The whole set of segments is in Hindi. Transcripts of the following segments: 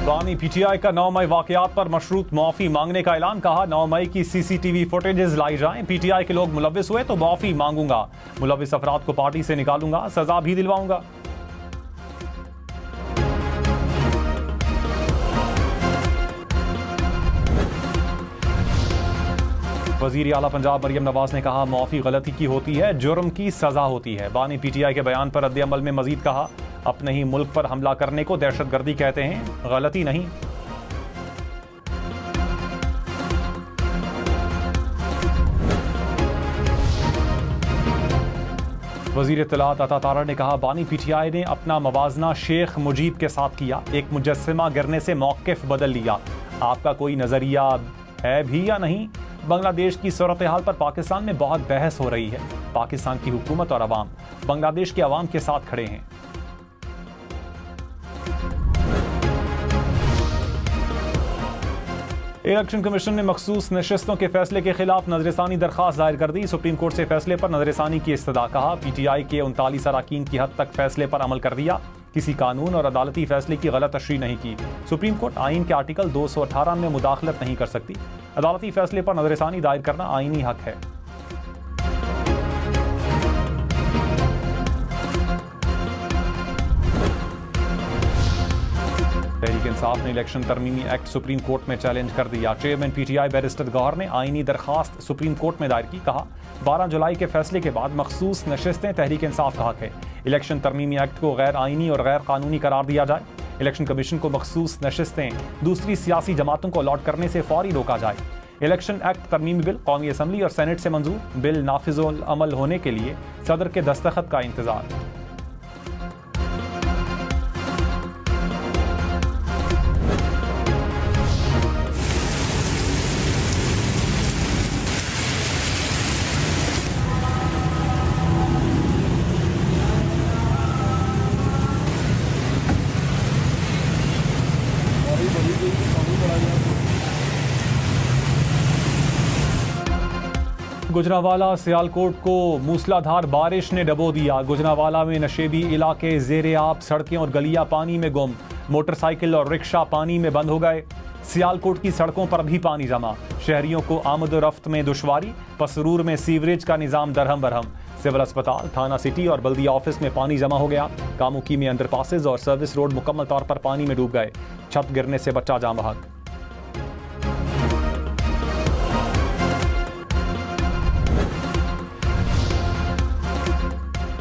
बानी पीटीआई का 9 मई वाकयात पर मशरूत मुआफी मांगने का ऐलान। कहा 9 मई की सीसीटीवी फुटेजेस लाई जाएं, पीटीआई के लोग मुलव्विस हुए तो मुआफी मांगूंगा, मुलव्विस अफराद को पार्टी से निकालूंगा, सजा भी दिलवाऊंगा। वजीर आला पंजाब मरियम नवाज ने कहा मुआफी गलती की होती है, जुर्म की सजा होती है। बानी पीटीआई के बयान पर रद्द-ए-अमल में मजीद कहा अपने ही मुल्क पर हमला करने को दहशतगर्दी कहते हैं, गलती नहीं। वजीर इत्तलात अता तारा ने कहा बानी पीटीआई ने अपना मवाजना शेख मुजीब के साथ किया, एक मुजस्सिमा गिरने से मौक़िफ़ बदल लिया। आपका कोई नजरिया है भी या नहीं? बांग्लादेश की सूरत हाल पर पाकिस्तान में बहुत बहस हो रही है। पाकिस्तान की हुकूमत और अवाम बांग्लादेश के अवाम के साथ खड़े हैं। इलेक्शन कमीशन ने मखसूस नशिस्तों के फैसले के खिलाफ नजरसानी दरखास्त दायर कर दी। सुप्रीम कोर्ट से फैसले पर नजरसानी की इस्तदा। कहा पीटीआई के 39 अरकान की हद तक फैसले पर अमल कर दिया, किसी कानून और अदालती फैसले की गलत तशरीह नहीं की। सुप्रीम कोर्ट आइन के आर्टिकल 218 में मुदाखलत नहीं कर सकती। अदालती फैसले पर नजरसानी दायर करना आईनी हक है। तहरीक इंसाफ ने इलेक्शन तरमीमी एक्ट सुप्रीम कोर्ट में चैलेंज कर दिया। चेयरमैन पीटीआई बैरिस्टर गौहर ने आईनी दरखास्त सुप्रीम कोर्ट में दायर की। कहा 12 जुलाई के फैसले के बाद मखसूस नशिस्तें तहरीक इंसाफ का हक है। इलेक्शन तरमीमी एक्ट को गैर आईनी और गैर कानूनी करार दिया जाए। इलेक्शन कमीशन को मखसूस नशिस्तें दूसरी सियासी जमातों को अलॉट करने से फौरी रोका जाए। इलेक्शन एक्ट तरमीमी बिल कौमी असम्बली और सेनेट से मंजूर, बिल नाफिजुल अमल होने के लिए सदर के दस्तखत का इंतजार। गुजरांवाला सियालकोट को मूसलाधार बारिश ने डबो दिया। गुजरांवाला में नशेबी इलाके ज़ेरे आब, सड़कें और गलियां पानी में गुम, मोटरसाइकिल और रिक्शा पानी में बंद हो गए। सियालकोट की सड़कों पर भी पानी जमा, शहरियों को आमद-ओ-रफ्त में दुश्वारी। पसरूर में सीवरेज का निज़ाम दरहम बरहम। सिविल अस्पताल, थाना सिटी और बल्दिया ऑफिस में पानी जमा हो गया। कामुकी में अंडरपासेज और सर्विस रोड मुकम्मल तौर पर पानी में डूब गए। छत गिरने से बच्चा जाम बहक।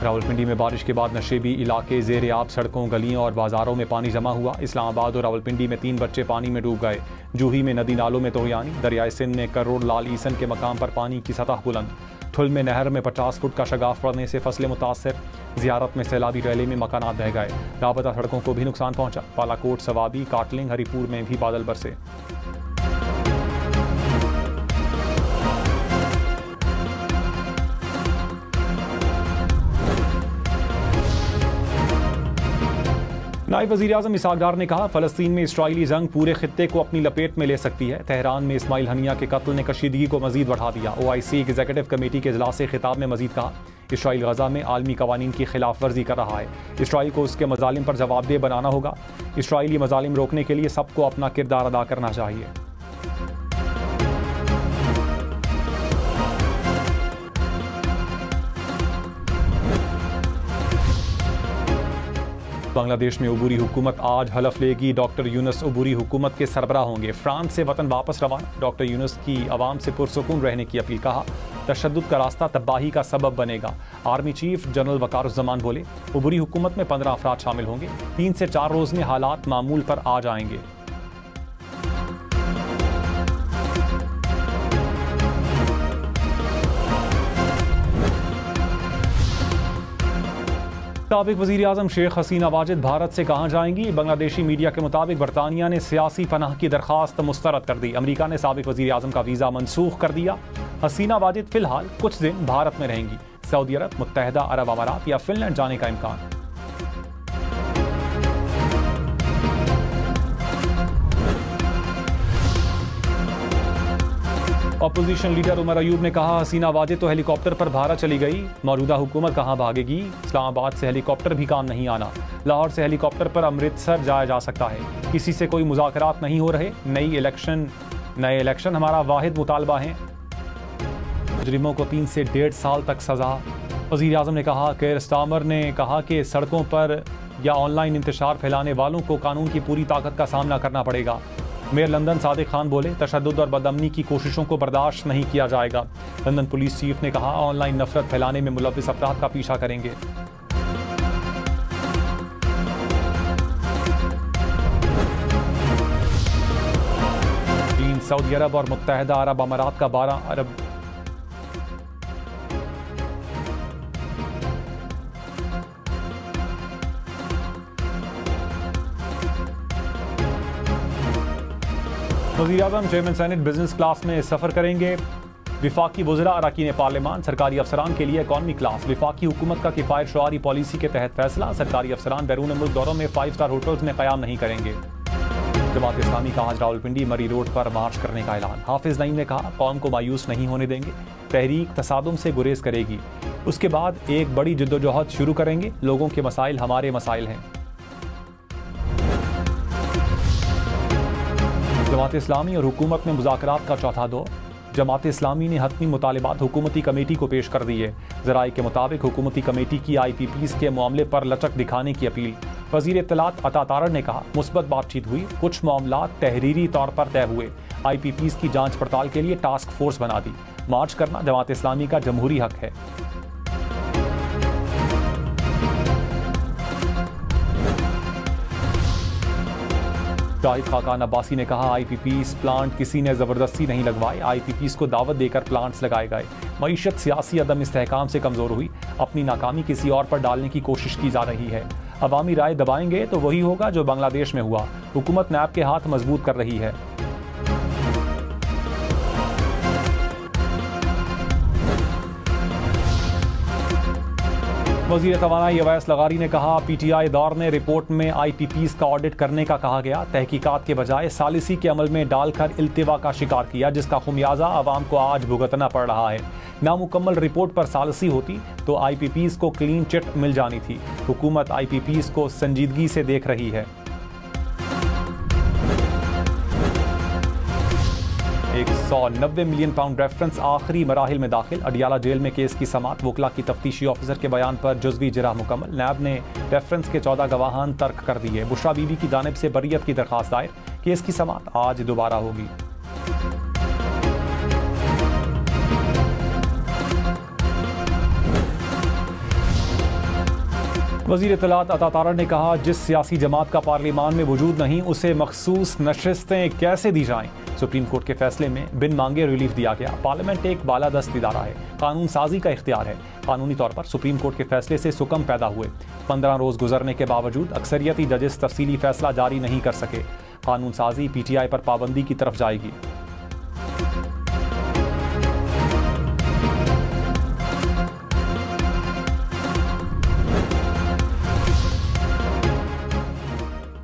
रावलपिंडी में बारिश के बाद नशेबी इलाके ज़ेरे आब, सड़कों, गलियों और बाजारों में पानी जमा हुआ। इस्लामाबाद और रावलपिंडी में 3 बच्चे पानी में डूब गए। जूही में नदी नालों में तोहियानी। दरियाए सिंध में करोड़ लाल ईसन के मकाम पर पानी की सतह बुलंद। थुल में नहर में 50 फुट का शगाफ पड़ने से फसलें मुतासर। जियारत में सैलाबी रैली में मकानात बह गए। लापता सड़कों को भी नुकसान पहुंचा। बालाकोट, सवाबी, काटलिंग, हरिपुर में भी बादल बरसे। नायब वज़ीर आज़म इसहाक डार ने कहा फ़लस्तीन में इस्राईली जंग पूरे खित्ते को अपनी लपेट में ले सकती है। तेहरान में इस्माइल हनिया के कत्ल ने कशीदगी को मजीद बढ़ा दिया। OIC एग्जीक्यूटिव कमेटी के इजलास से खिताब में मजीद कहा इसराइल गजा में आलमी कवानीन की खिलाफ वर्जी कर रहा है। इसराइल को उसके मजालिम पर जवाबदेह बनाना होगा। इसराइली मजालिम रोकने के लिए सबको अपना किरदार अदा करना चाहिए। बांग्लादेश में अबूरी हुकूमत आज हलफ लेगी। डॉक्टर यूनुस अबूरी हुकूमत के सरबराह होंगे। फ्रांस से वतन वापस रवाना। डॉक्टर यूनुस की आवाम से पुरसुकून रहने की अपील। कहा तशद्दुद का रास्ता तबाही का सबब बनेगा। आर्मी चीफ जनरल वकारुज़्ज़मान बोले अबूरी हुकूमत में 15 अफराद शामिल होंगे। 3 से 4 रोज में हालात मामूल पर आ जाएंगे। साबिक वज़ीर आज़म शेख हसीना वाजिद भारत से कहाँ जाएंगी? बांग्लादेशी मीडिया के मुताबिक बरतानिया ने सियासी पनाह की दरख्वास्त मुस्तरद कर दी। अमेरिका ने साबिक वज़ीर आज़म का वीज़ा मनसूख कर दिया। हसीना वाजिद फिलहाल कुछ दिन भारत में रहेंगी। सऊदी अरब, मुत्तहदा अरब अमारात या फिनलैंड जाने का इम्कान। अपोजिशन लीडर उमर अयूब ने कहा, हसीना वाजिद तो हेलीकॉप्टर पर भारत चली गई, मौजूदा हुकूमत कहां भागेगी। इस्लामाबाद से हेलीकॉप्टर भी काम नहीं आना, लाहौर से हेलीकॉप्टर पर अमृतसर जाया जा सकता है। किसी से कोई मुज़ाकरात नहीं हो रहे। नए इलेक्शन हमारा वाहिद मुतालबा है। मुजरिमों को 3 से 1.5 साल तक सजा। वज़ीर आज़म ने कहा, केयर स्टार्मर ने कहा कि सड़कों पर या ऑनलाइन इंतशार फैलाने वालों को कानून की पूरी ताकत का सामना करना पड़ेगा। मेयर लंदन सादिक खान बोले, तशद्दुद और बदअमनी की कोशिशों को बर्दाश्त नहीं किया जाएगा। लंदन पुलिस चीफ ने कहा, ऑनलाइन नफरत फैलाने में मुलव्विस अफराद का पीछा करेंगे। चीन, सऊदी अरब और मुत्तहदा अरब अमारात का 12 अरब वज़ीर-ए-आज़म चेयरमैन सेनेट बिजनेस क्लास में सफ़र करेंगे। विफाकी वज़रा अरकान पार्लियामान सरकारी अफसरान के लिए इकॉनमी क्लास। विफाकी हुकूमत का किफ़ायत शुआरी पॉलिसी के तहत फैसला, सरकारी अफसरान बैरून मुल्क दौरों में 5 स्टार होटल्स में क़याम नहीं करेंगे। जमात इस्लामी का आज रावलपिंडी मरी रोड पर मार्च करने का ऐलान। हाफिज नईम ने कहा, कौम को मायूस नहीं होने देंगे, तहरीक तसादुम से गुरेज करेगी। उसके बाद एक बड़ी जद्दोजहद शुरू करेंगे। लोगों के मसाइल हमारे मसाइल हैं। जमात इस्लामी और हुकूमत में मुज़ाकरात का चौथा दौर। जमात इस्लामी ने हतमी मुतालिबात हुकूमती कमेटी को पेश कर दिए। ज़राए के मुताबिक हुकूमती कमेटी की IPPs के मामले पर लचक दिखाने की अपील। वज़ीर इत्तलात अता तारड़ ने कहा, मुस्बत बातचीत हुई, कुछ मामलात तहरीरी तौर पर तय हुए। IPPs की जांच पड़ताल के लिए टास्क फोर्स बना दी। मार्च करना जमात इस्लामी का जमहूरी हक है। शाहिद खाकान अब्बासी ने कहा, IPPs प्लांट किसी ने ज़बरदस्ती नहीं लगवाए, IPPs को दावत देकर प्लांट्स लगाए गए। मईशत सियासी अदम इस्तेहकाम से कमज़ोर हुई, अपनी नाकामी किसी और पर डालने की कोशिश की जा रही है। अवामी राय दबाएंगे तो वही होगा जो बांग्लादेश में हुआ। हुकूमत नैब के हाथ मजबूत कर रही है। वज़ीर तवानाई अवैस लगारी ने कहा, PTI दौर ने रिपोर्ट में IPPs का ऑडिट करने का कहा गया। तहकीकात के बजाय सालिसी के अमल में डालकर इल्तिवा का शिकार किया, जिसका खुमियाजा आवाम को आज भुगतना पड़ रहा है। नामुकम्मल रिपोर्ट पर सालिसी होती तो IPPs को क्लीन चिट मिल जानी थी। हुकूमत IPPs को संजीदगी से देख रही है। 190 मिलियन पाउंड रेफरेंस आखिरी मराहिल में दाखिल। अडियाला जेल में केस की समाअत। वकला की तफ्तीशी ऑफिसर के बयान पर जुज़वी जिरा मुकम्मल। नैब ने रेफरेंस के 14 गवाहान तर्क कर दिए। बुशरा बीबी की जानिब से बरियत की दरखास्त दायर। केस की समाअत आज दोबारा होगी। वज़ीर इत्तलात अता तारड़ ने कहा, जिस सियासी जमात का पार्लियामान में वजूद नहीं, उसे मखसूस नशिस्तें कैसे दी जाएं। सुप्रीम कोर्ट के फैसले में बिन मांगे रिलीफ दिया गया। पार्लियामेंट एक बालादस्त इदारा है, कानून साजी का इख्तियार है। कानूनी तौर पर सुप्रीम कोर्ट के फैसले से सुकम पैदा हुए। 15 रोज गुजरने के बावजूद अक्सरियती जजेस तफसीली फैसला जारी नहीं कर सके। कानून साजी PTI पर पाबंदी की तरफ जाएगी।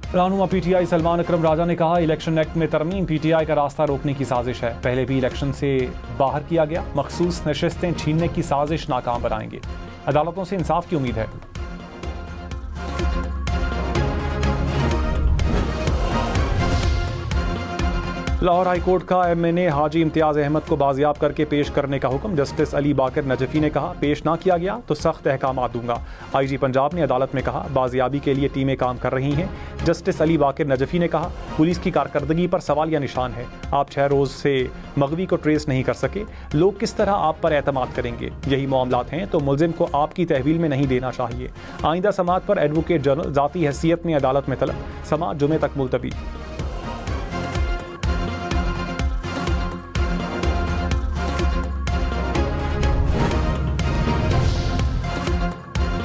रहनुमा PTI सलमान अकरम राजा ने कहा, इलेक्शन एक्ट में तरमीम PTI का रास्ता रोकने की साजिश है। पहले भी इलेक्शन से बाहर किया गया। मखसूस नशिस्तें छीनने की साजिश नाकाम बनाएंगे। अदालतों से इंसाफ की उम्मीद है। लाहौर हाई कोर्ट का MNA हाजी इम्तियाज़ अहमद को बाजियाब करके पेश करने का हुक्म। जस्टिस अली बाकर नजफी ने कहा, पेश ना किया गया तो सख्त अहकाम दूंगा। IG पंजाब ने अदालत में कहा, बाजियाबी के लिए टीमें काम कर रही हैं। जस्टिस अली बाकर नजफी ने कहा, पुलिस की कारकर्दगी पर सवालिया निशान है। आप 6 रोज से मगवी को ट्रेस नहीं कर सके, लोग किस तरह आप पर एतमाद करेंगे। यही मामलात हैं तो मुलजिम को आपकी तहवील में नहीं देना चाहिए। आइंदा समाअत पर एडवोकेट जनरल जाती हैसियत में अदालत में तलब। समाअत जुमे तक मुलतवी।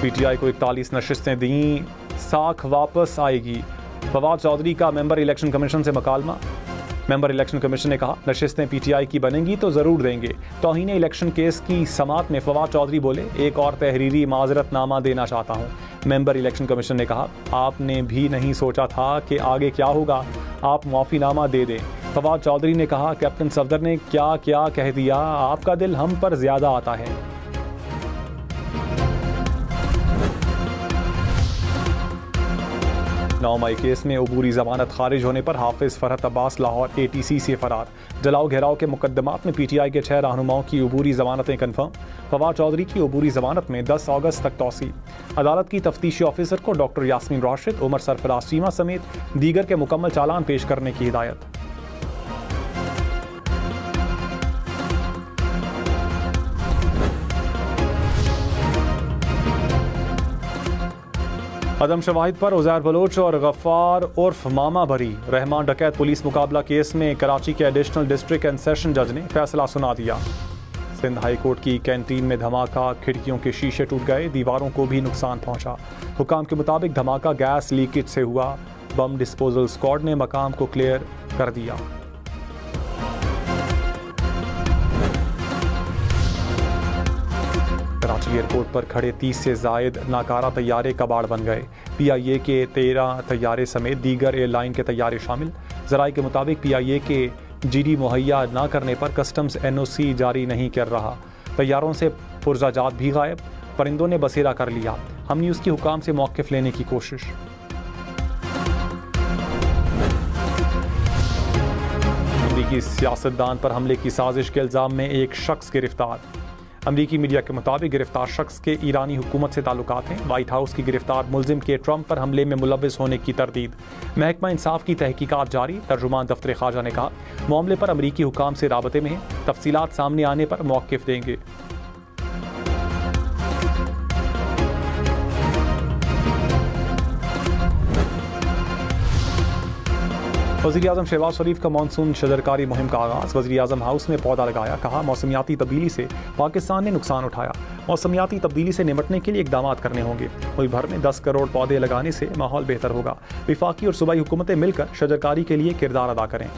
PTI को 41 नशिस्तें दी, साख वापस आएगी। फवाद चौधरी का मेंबर इलेक्शन कमीशन से मुकालमा। मेंबर इलेक्शन कमीशन ने कहा, नशिस्तें PTI की बनेंगी तो ज़रूर देंगे। तौहीन इलेक्शन केस की समाअत में फवाद चौधरी बोले, एक और तहरीरी माजरतनामा देना चाहता हूँ। मेंबर इलेक्शन कमीशन ने कहा, आपने भी नहीं सोचा था कि आगे क्या होगा, आप माफ़ीनामा दे दें। फवाद चौधरी ने कहा, कैप्टन सफदर ने क्या क्या कह दिया, आपका दिल हम पर ज्यादा आता है। नौ मई केस में अबूरी जमानत खारिज होने पर हाफिज फरहत अब्बास लाहौर ATC से फरार। जलाओ घेराव के मुकदमात में PTI के 6 रहनुमाओं की अबूरी जमानतें कन्फर्म। फवाद चौधरी की अबूरी जमानत में 10 अगस्त तक तौसी। अदालत की तफ्तीशी ऑफिसर को डॉक्टर यास्मीन राशिद, उमर सरफराज चीमा समेत दीगर के मुकम्मल चालान पेश करने की हिदायत। अदम शवाहिद पर उज़ैर बलोच और गफ्फार उर्फ मामा बरी। रहमान डकैत पुलिस मुकाबला केस में कराची के एडिशनल डिस्ट्रिक्ट एंड सेशन जज ने फैसला सुना दिया। सिंध हाई कोर्ट की कैंटीन में धमाका, खिड़कियों के शीशे टूट गए, दीवारों को भी नुकसान पहुंचा। हुकाम के मुताबिक धमाका गैस लीकेज से हुआ। बम डिस्पोजल स्क्वाड ने मकाम को क्लियर कर दिया। कराची एयरपोर्ट पर खड़े 30 से जायद नाकारा तैयारे कबाड़ बन गए। PIA के 13 तैयारे समेत दीगर एयरलाइन के तैयारे शामिल। ज़राए के मुताबिक PIA के GD मुहैया न करने पर कस्टम्स NOC जारी नहीं कर रहा। तैयारों से पुर्जाजात भी गायब। परिंदों ने बसेरा कर लिया। हम न्यूज़ की हुकाम से मौक़िफ़ लेने की कोशिश। अमरीकी सियासतदान पर हमले की साजिश के इल्ज़ाम में एक शख्स गिरफ्तार। अमरीकी मीडिया के मुताबिक गिरफ्तार शख्स के ईरानी हुकूमत से ताल्लुकात हैं। वाइट हाउस की गिरफ्तार मुलजिम के ट्रंप पर हमले में मुलव्विस होने की तरदीद। महकमा इंसाफ की तहकीकात जारी। तर्जुमान दफ्तर ख़ाजा ने कहा, मामले पर अमरीकी हुकाम से राबते में हैं। तफसीलात सामने आने पर मौक़िफ़ देंगे। वज़ीर-ए-आज़म शहबाज शरीफ का मानसून शजरकारी मुहिम का आगाज़। वज़ीर-ए-आज़म हाउस में पौधा लगाया। कहा, मौसमियाती तब्दीली से पाकिस्तान ने नुकसान उठाया। मौसमियाती तब्दीली से निपटने के लिए इक़दामात करने होंगे। मुल्क भर में 10 करोड़ पौधे लगाने से माहौल बेहतर होगा। वफाकी और सूबाई हुकूमतें मिलकर शजरकारी के लिए किरदार अदा करें।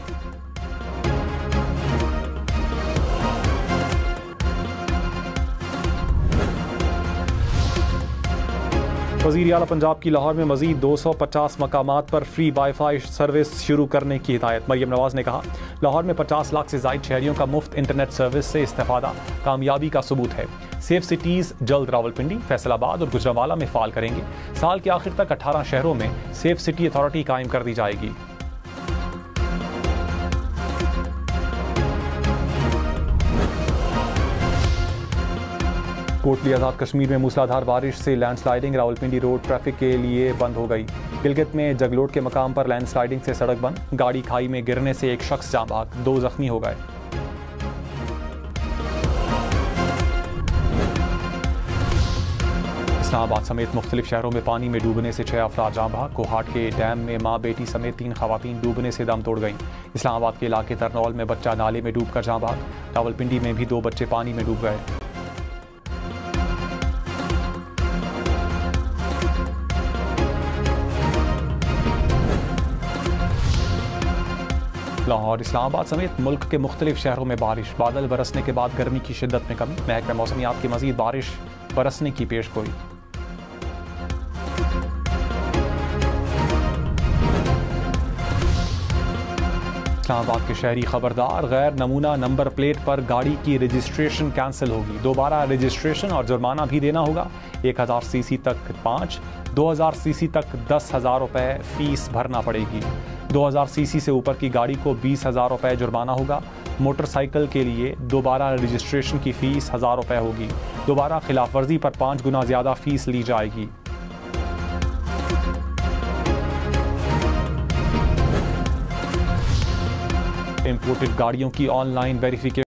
वज़ीर आला पंजाब की लाहौर में मज़ीद 250 मकामात पर फ्री वाईफाई सर्विस शुरू करने की हिदायत। मरियम नवाज ने कहा, लाहौर में 50 लाख से ज़ायद शहरियों का मुफ्त इंटरनेट सर्विस से इस्तेफादा कामयाबी का सबूत है। सेफ सिटीज़ जल्द रावलपिंडी, फैसलाबाद और गुजरांवाला में फ़ाल करेंगे। साल के आखिर तक 18 शहरों में सेफ सिटी अथॉरिटी कायम कर दी जाएगी। कोटली आज़ाद कश्मीर में मूसलाधार बारिश से लैंडस्लाइडिंग। रावलपिंडी रोड ट्रैफिक के लिए बंद हो गई। गिलगित में जगलोट के मकाम पर लैंडस्लाइडिंग से सड़क बंद। गाड़ी खाई में गिरने से एक शख्स जाँ बहक, 2 जख्मी हो गए। इस्लामाबाद समेत मुख्तलिफ शहरों में पानी में डूबने से 6 अफराद जाँ बहक। कोहाट के डैम में माँ बेटी समेत 3 खवातीन डूबने से दम तोड़ गईं। इस्लामाबाद के इलाके तरनौल में बच्चा नाले में डूबकर जाँ बहक। रावलपिंडी में भी 2 बच्चे पानी में डूब गए। लाहौर, इस्लामाबाद समेत मुल्क के मुख्तलिफ शहरों में बारिश। बादल बरसने के बाद गर्मी की शिद्दत में कमी। महकमा मौसमियात की मजीद बारिश बरसने की पेशगोई। इस्लामाबाद के शहरी खबरदार, गैर नमूना नंबर प्लेट पर गाड़ी की रजिस्ट्रेशन कैंसिल होगी। दोबारा रजिस्ट्रेशन और जुर्माना भी देना होगा। 1000 सीसी तक 5, 2000 सीसी तक 10,000 रुपये फीस भरना पड़ेगी। 2000 सीसी से ऊपर की गाड़ी को 20,000 रुपये जुर्माना होगा। मोटरसाइकिल के लिए दोबारा रजिस्ट्रेशन की फ़ीस 1000 रुपये होगी। दोबारा खिलाफ वर्जी पर 5 गुना ज़्यादा फ़ीस ली जाएगी। इंपोर्टेड गाड़ियों की ऑनलाइन वेरिफिकेशन